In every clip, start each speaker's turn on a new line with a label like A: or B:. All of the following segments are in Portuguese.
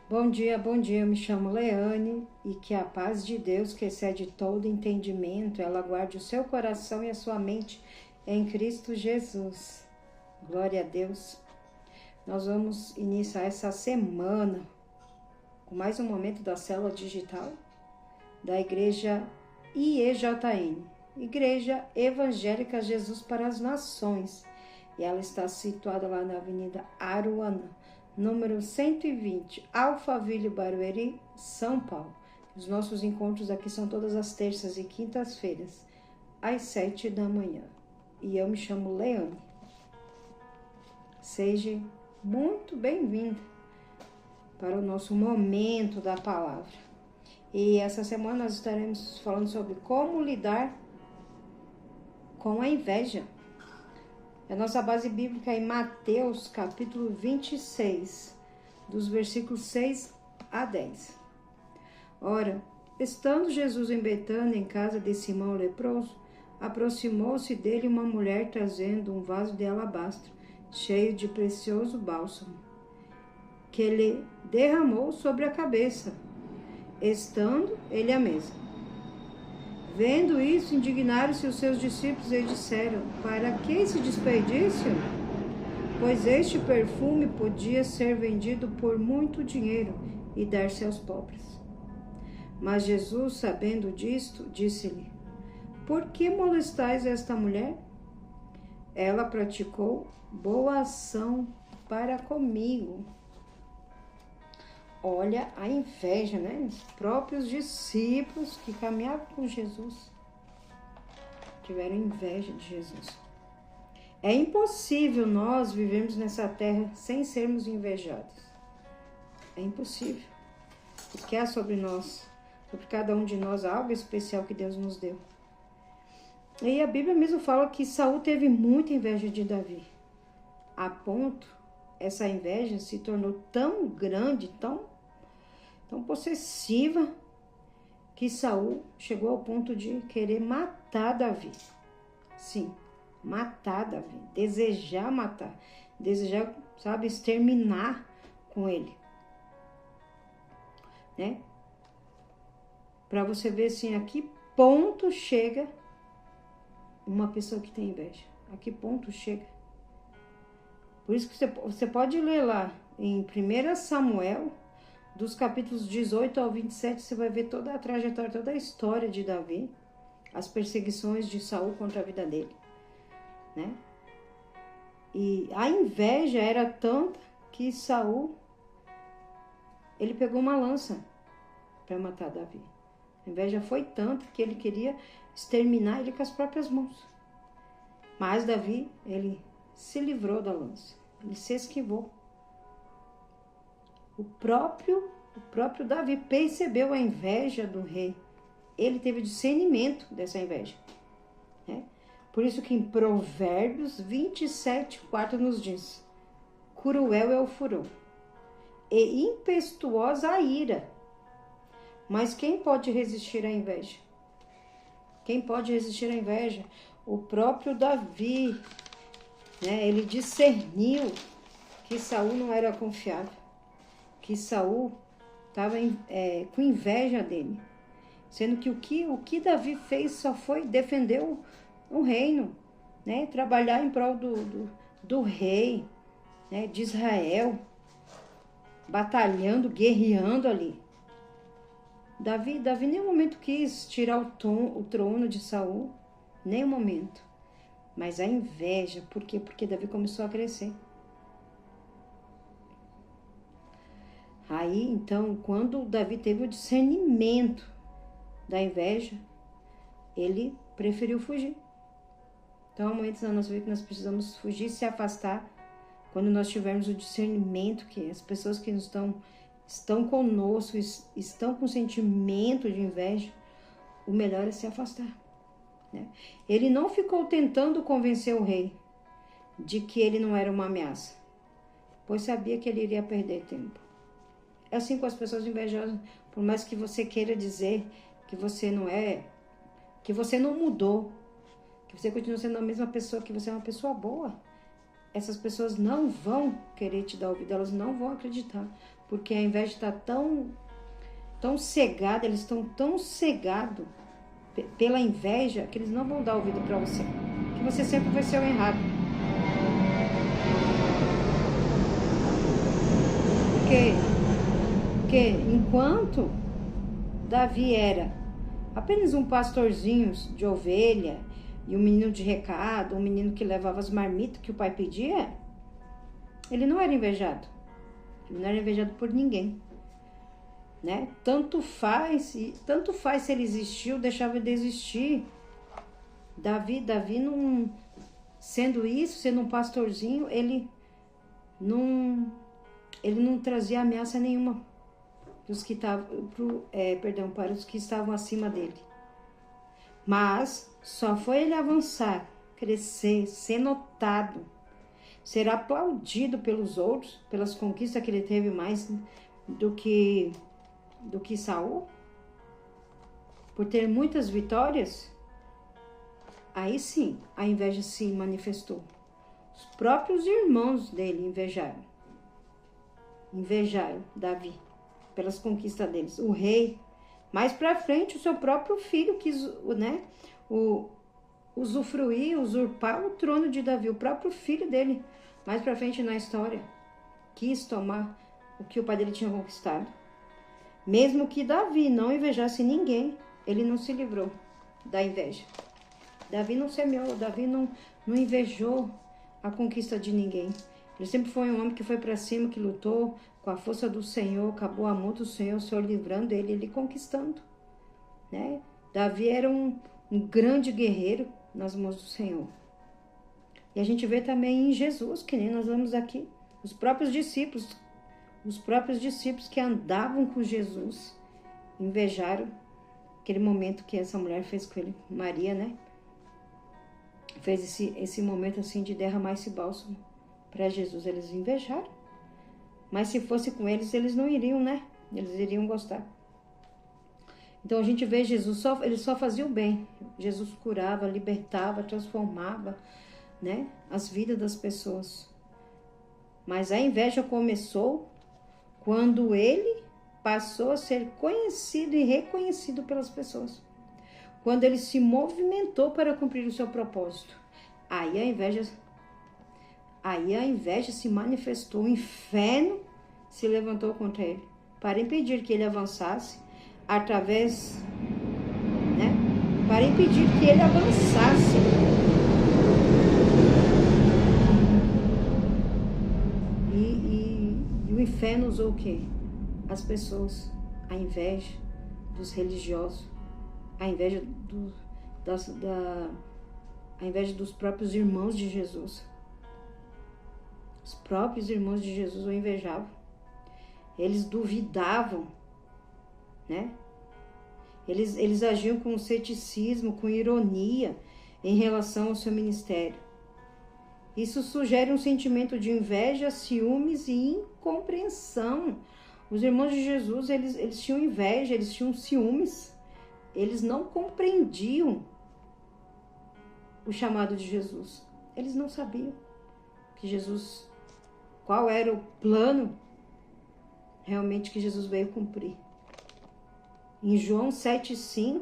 A: Bom dia, eu me chamo Leane e que a paz de Deus, que excede todo entendimento, ela guarde o seu coração e a sua mente em Cristo Jesus. Glória a Deus. Nós vamos iniciar essa semana com mais um momento da célula digital da Igreja IEJN, Igreja Evangélica Jesus para as Nações. E ela está situada lá na Avenida Aruanã, número 120, Alphaville, Barueri, São Paulo. Os nossos encontros aqui são todas as terças e quintas-feiras, às 7 da manhã. E eu me chamo Leane. Seja muito bem-vinda para o nosso momento da palavra. E essa semana nós estaremos falando sobre como lidar com a inveja. A nossa base bíblica é em Mateus, capítulo 26, dos versículos 6 a 10. Ora, estando Jesus em Betânia, em casa de Simão leproso, aproximou-se dele uma mulher trazendo um vaso de alabastro, cheio de precioso bálsamo, que ele derramou sobre a cabeça, estando ele à mesa. Vendo isso, indignaram-se os seus discípulos e disseram: para que esse desperdício? Pois este perfume podia ser vendido por muito dinheiro e dar-se aos pobres. Mas Jesus, sabendo disto, disse-lhe: por que molestais esta mulher? Ela praticou boa ação para comigo. Olha a inveja, né? Os próprios discípulos que caminhavam com Jesus tiveram inveja de Jesus. É impossível nós vivermos nessa terra sem sermos invejados. É impossível. Porque há sobre nós, sobre cada um de nós, algo especial que Deus nos deu. E a Bíblia mesmo fala que Saul teve muita inveja de Davi. A ponto, essa inveja se tornou tão grande, tão possessiva, que Saul chegou ao ponto de querer matar Davi. Sim, matar Davi, desejar matar, desejar, exterminar com ele, né? Para você ver assim, a que ponto chega uma pessoa que tem inveja, a que ponto chega. Por isso que você pode ler lá em 1 Samuel, dos capítulos 18 ao 27, você vai ver toda a trajetória, toda a história de Davi, as perseguições de Saul contra a vida dele, né? E a inveja era tanta que Saul, ele pegou uma lança para matar Davi. A inveja foi tanta que ele queria exterminar ele com as próprias mãos. Mas Davi, ele se livrou da lança, ele se esquivou. O próprio Davi percebeu a inveja do rei. Ele teve discernimento dessa inveja, né? Por isso que em Provérbios 27:4 nos diz: cruel é o furor e impetuosa a ira. Mas quem pode resistir à inveja? Quem pode resistir à inveja? O próprio Davi, né? Ele discerniu que Saul não era confiável, que Saul estava com inveja dele, sendo que o que Davi fez só foi defender o reino, né? Trabalhar em prol do rei, né? De Israel, batalhando, guerreando ali. Davi em nenhum momento quis tirar o trono de Saul, nenhum momento. Mas a inveja, por quê? Porque Davi começou a crescer. Aí, então, quando Davi teve o discernimento da inveja, ele preferiu fugir. Então, há momentos na nossa vida que nós precisamos fugir, se afastar, quando nós tivermos o discernimento que as pessoas que estão conosco, estão com sentimento de inveja, o melhor é se afastar, né? Ele não ficou tentando convencer o rei de que ele não era uma ameaça, pois sabia que ele iria perder tempo. É assim com as pessoas invejosas. Por mais que você queira dizer que você não é, que você não mudou, que você continua sendo a mesma pessoa, que você é uma pessoa boa, essas pessoas não vão querer te dar ouvido, elas não vão acreditar, porque a inveja está tão cegada, eles estão tão cegados pela inveja que eles não vão dar ouvido para você, que você sempre vai ser o errado. Porque enquanto Davi era apenas um pastorzinho de ovelha e um menino de recado, um menino que levava as marmitas que o pai pedia, ele não era invejado. Ele não era invejado por ninguém, né? Tanto faz se ele existiu, deixava de existir. Davi não, sendo um pastorzinho, ele não trazia ameaça nenhuma para os que estavam acima dele. Mas só foi ele avançar, crescer, ser notado, ser aplaudido pelos outros, pelas conquistas que ele teve mais do que Saul, por ter muitas vitórias. Aí sim, a inveja se manifestou. Os próprios irmãos dele invejaram Davi pelas conquistas deles. O rei, mais pra frente, o seu próprio filho quis, né, usurpar o trono de Davi. O próprio filho dele, mais pra frente na história, quis tomar o que o pai dele tinha conquistado. Mesmo que Davi não invejasse ninguém, ele não se livrou da inveja. Davi não semeou, Davi não invejou a conquista de ninguém. Ele sempre foi um homem que foi para cima, que lutou com a força do Senhor, acabou a mão do Senhor, o Senhor livrando ele conquistando, né? Davi era um grande guerreiro nas mãos do Senhor. E a gente vê também em Jesus, que nem nós vemos aqui, os próprios discípulos que andavam com Jesus, invejaram aquele momento que essa mulher fez com ele, Maria, né? Fez esse momento assim de derramar esse bálsamo para Jesus. Eles invejaram. Mas se fosse com eles, eles não iriam, né? Eles iriam gostar. Então a gente vê Jesus, ele só fazia o bem. Jesus curava, libertava, transformava, né, as vidas das pessoas. Mas a inveja começou quando ele passou a ser conhecido e reconhecido pelas pessoas. Quando ele se movimentou para cumprir o seu propósito. Aí a inveja se manifestou, o inferno se levantou contra ele, para impedir que ele avançasse através, né? Para impedir que ele avançasse. E o inferno usou o quê? As pessoas, a inveja dos religiosos, a inveja dos próprios irmãos de Jesus. Os próprios irmãos de Jesus o invejavam. Eles duvidavam, né? Eles agiam com ceticismo, com ironia em relação ao seu ministério. Isso sugere um sentimento de inveja, ciúmes e incompreensão. Os irmãos de Jesus, eles tinham inveja, eles tinham ciúmes. Eles não compreendiam o chamado de Jesus. Eles não sabiam que Jesus, qual era o plano realmente que Jesus veio cumprir. Em João 7,5,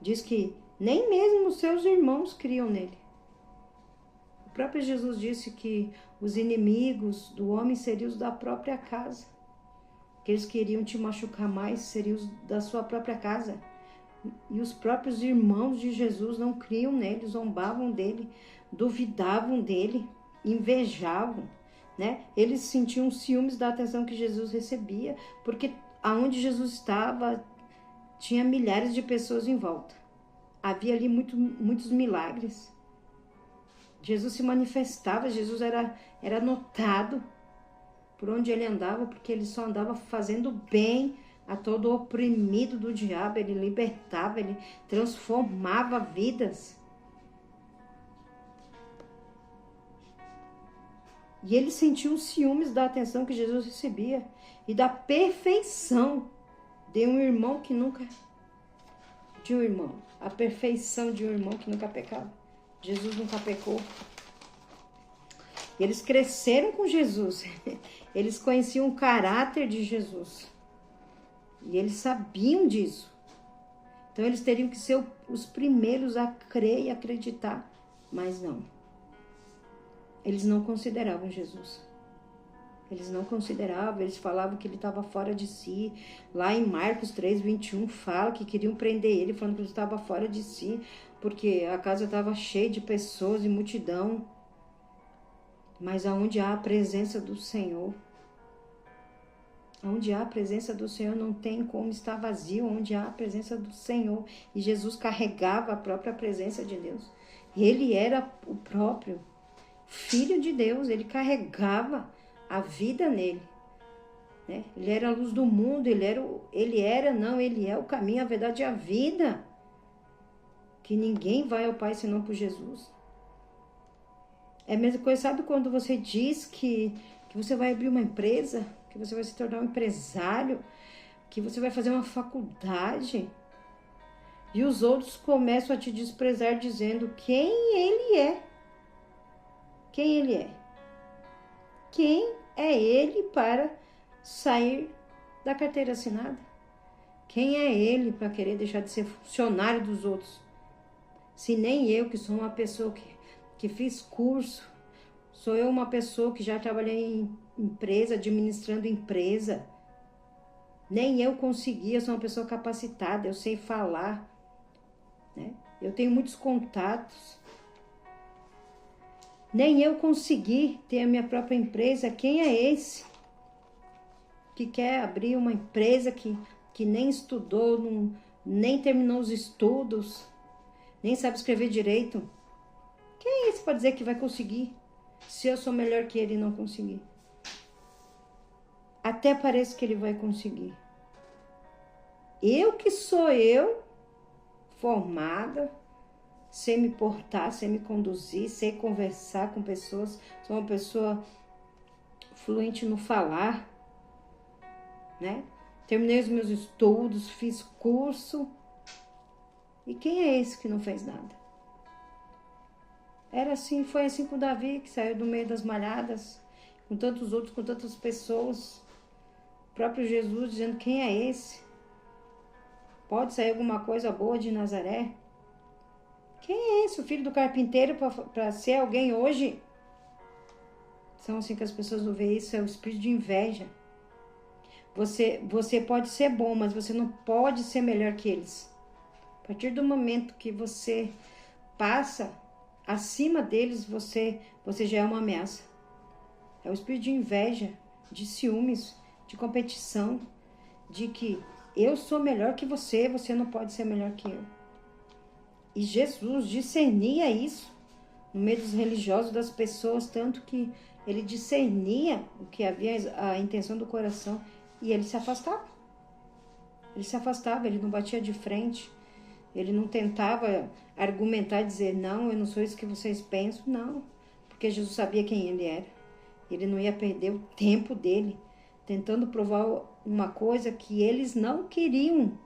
A: diz que nem mesmo os seus irmãos criam nele. O próprio Jesus disse que os inimigos do homem seriam os da própria casa. Que eles queriam te machucar mais seriam os da sua própria casa. E os próprios irmãos de Jesus não criam nele, zombavam dele, duvidavam dele, invejavam, né? Eles sentiam ciúmes da atenção que Jesus recebia, porque aonde Jesus estava, tinha milhares de pessoas em volta. Havia ali muitos milagres. Jesus se manifestava, Jesus era notado por onde ele andava, porque ele só andava fazendo bem a todo oprimido do diabo. Ele libertava, ele transformava vidas. E ele sentiu os ciúmes da atenção que Jesus recebia e da perfeição de um irmão que nunca... a perfeição de um irmão que nunca pecava. Jesus nunca pecou. Eles cresceram com Jesus. Eles conheciam o caráter de Jesus. E eles sabiam disso. Então eles teriam que ser os primeiros a crer e acreditar. Mas não. Eles não consideravam Jesus. Eles não consideravam, eles falavam que ele estava fora de si. Lá em Marcos 3:21 fala que queriam prender ele, falando que ele estava fora de si, porque a casa estava cheia de pessoas e multidão. Mas aonde há a presença do Senhor, onde há a presença do Senhor não tem como estar vazio, onde há a presença do Senhor. E Jesus carregava a própria presença de Deus. Ele era o próprio Filho de Deus, ele carregava a vida nele. Né? Ele era a luz do mundo, ele é o caminho, a verdade e a vida. Que ninguém vai ao Pai senão por Jesus. É a mesma coisa, sabe quando você diz que você vai abrir uma empresa, que você vai se tornar um empresário, que você vai fazer uma faculdade, e os outros começam a te desprezar dizendo quem ele é. Quem ele é? Quem é ele para sair da carteira assinada? Quem é ele para querer deixar de ser funcionário dos outros? Se nem eu, que sou uma pessoa que fiz curso, sou eu uma pessoa que já trabalhei em empresa, administrando empresa. Nem eu consegui, eu sou uma pessoa capacitada, eu sei falar, né? Eu tenho muitos contatos. Nem eu consegui ter a minha própria empresa. Quem é esse que quer abrir uma empresa que nem estudou, nem terminou os estudos, nem sabe escrever direito? Quem é esse para dizer que vai conseguir, se eu sou melhor que ele e não conseguir? Até parece que ele vai conseguir. Eu que sou eu, formada, sei me portar, sei me conduzir, sei conversar com pessoas, sou uma pessoa fluente no falar, né? Terminei os meus estudos, fiz curso. E quem é esse que não fez nada? Era assim, foi assim com o Davi, que saiu do meio das malhadas, com tantos outros, com tantas pessoas. O próprio Jesus dizendo, quem é esse? Pode sair alguma coisa boa de Nazaré? Quem é esse, o filho do carpinteiro, para ser alguém hoje? São assim que as pessoas não veem isso, é o espírito de inveja. Você pode ser bom, mas você não pode ser melhor que eles. A partir do momento que você passa acima deles, você já é uma ameaça. É o espírito de inveja, de ciúmes, de competição, de que eu sou melhor que você, você não pode ser melhor que eu. E Jesus discernia isso no meio dos religiosos, das pessoas, tanto que ele discernia o que havia, a intenção do coração, e ele se afastava. Ele se afastava, ele não batia de frente, ele não tentava argumentar e dizer, não, eu não sou isso que vocês pensam, não. Porque Jesus sabia quem ele era. Ele não ia perder o tempo dele tentando provar uma coisa que eles não queriam.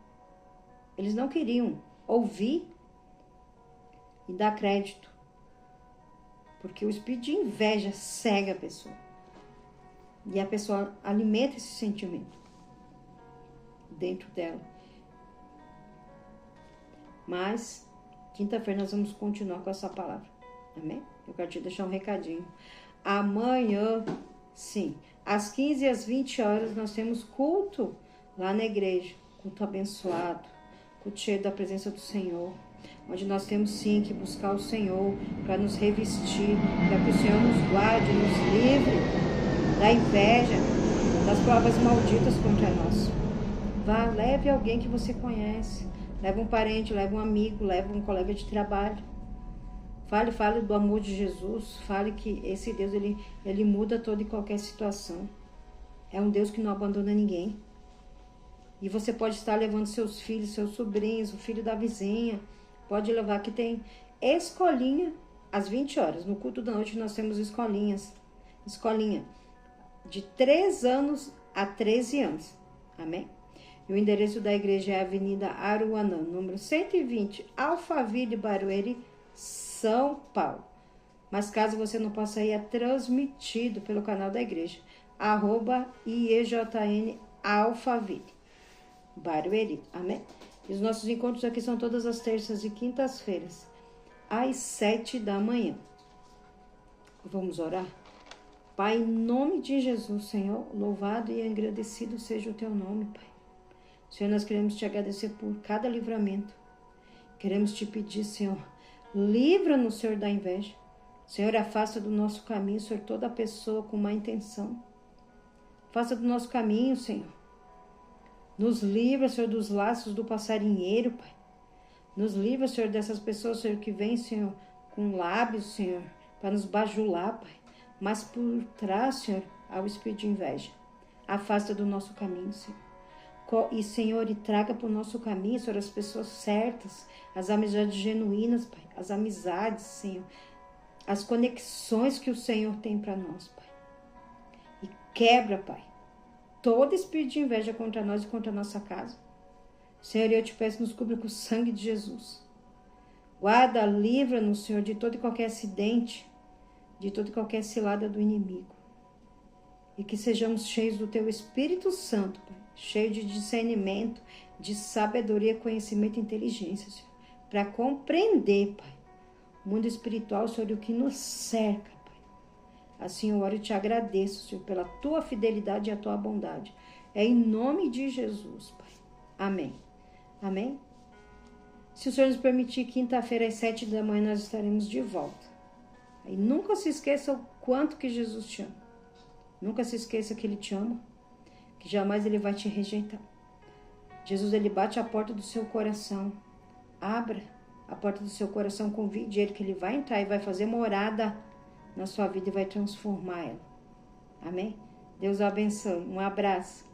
A: Eles não queriam ouvir e dar crédito. Porque o espírito de inveja cega a pessoa. E a pessoa alimenta esse sentimento dentro dela. Mas, quinta-feira nós vamos continuar com essa palavra. Amém? Eu quero te deixar um recadinho. Amanhã, sim, às 15 e às 20 horas, nós temos culto lá na igreja. Culto abençoado, culto cheio da presença do Senhor. Onde nós temos sim que buscar o Senhor para nos revestir, para que o Senhor nos guarde, nos livre da inveja, das palavras malditas contra nós. Vá, leve alguém que você conhece. Leva um parente, leva um amigo, leva um colega de trabalho. Fale do amor de Jesus. Fale que esse Deus, ele muda toda e qualquer situação. É um Deus que não abandona ninguém. E você pode estar levando seus filhos, seus sobrinhos, o filho da vizinha. Pode levar, que tem escolinha às 20 horas. No culto da noite nós temos escolinhas. Escolinha de 3 anos a 13 anos. Amém? E o endereço da igreja é a Avenida Aruanã, número 120, Alphaville, Barueri, São Paulo. Mas caso você não possa ir, é transmitido pelo canal da igreja, @IEJN Alphaville, Barueri, amém? E os nossos encontros aqui são todas as terças e quintas-feiras, às 7 da manhã. Vamos orar? Pai, em nome de Jesus, Senhor, louvado e agradecido seja o teu nome, Pai. Senhor, nós queremos te agradecer por cada livramento. Queremos te pedir, Senhor, livra-nos, Senhor, da inveja. Senhor, afasta do nosso caminho, Senhor, toda pessoa com má intenção. Afasta do nosso caminho, Senhor. Nos livra, Senhor, dos laços do passarinheiro, Pai. Nos livra, Senhor, dessas pessoas, Senhor, que vêm, Senhor, com lábios, Senhor, para nos bajular, Pai. Mas por trás, Senhor, há o espírito de inveja. Afasta do nosso caminho, Senhor. E, Senhor, e traga para o nosso caminho, Senhor, as pessoas certas, as amizades genuínas, Pai. As amizades, Senhor. As conexões que o Senhor tem para nós, Pai. E quebra, Pai, todo espírito de inveja contra nós e contra a nossa casa. Senhor, eu te peço, nos cubra com o sangue de Jesus. Guarda, livra-nos, Senhor, de todo e qualquer acidente, de toda e qualquer cilada do inimigo. E que sejamos cheios do teu Espírito Santo, Pai, cheio de discernimento, de sabedoria, conhecimento e inteligência, Senhor, para compreender, Pai, o mundo espiritual, Senhor, o que nos cerca, Pai. Assim eu oro e te agradeço, Senhor, pela tua fidelidade e a tua bondade. É em nome de Jesus, Pai. Amém. Amém? Se o Senhor nos permitir, quinta-feira às 7 da manhã nós estaremos de volta. E nunca se esqueça o quanto que Jesus te ama. Nunca se esqueça que Ele te ama, que jamais Ele vai te rejeitar. Jesus, Ele bate a porta do seu coração. Abra a porta do seu coração, convide Ele, que Ele vai entrar e vai fazer morada na sua vida e vai transformar ela. Amém? Deus o abençoe. Um abraço.